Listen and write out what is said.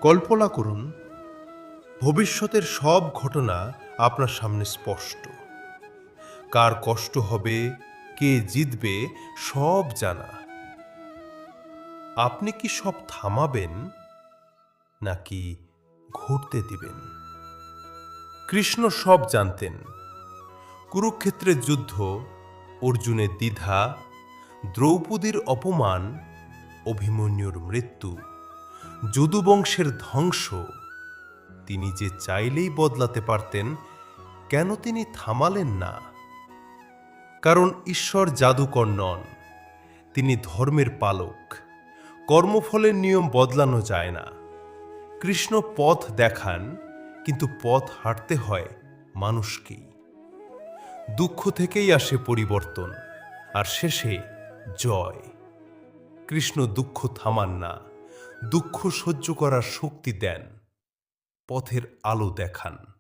কল্পনা করুন, ভবিষ্যতের সব ঘটনা আপনার সামনে স্পষ্ট। কার কষ্ট হবে, কে জিতবে, সব জানা। আপনি কি সব থামাবেন নাকি ঘটতে দিবেন? কৃষ্ণ সব জানতেন। কুরুক্ষেত্রের যুদ্ধ, অর্জুনের দ্বিধা, দ্রৌপদীর অপমান, অভিমন্যুর মৃত্যু, যদুবংশের ধ্বংস। তিনি যে চাইলেই বদলাতে পারতেন, কেন তিনি থামালেন না? কারণ ঈশ্বর জাদুকর নন, তিনি ধর্মের পালক। কর্মফলের নিয়ম বদলানো যায় না। কৃষ্ণ পথ দেখান, কিন্তু পথ হাঁটতে হয় মানুষকেই। দুঃখ থেকেই আসে পরিবর্তন, আর শেষে জয়। কৃষ্ণ দুঃখ থামান না, দুঃখ সহ্য করার শক্তি দেন, পথের আলো দেখান।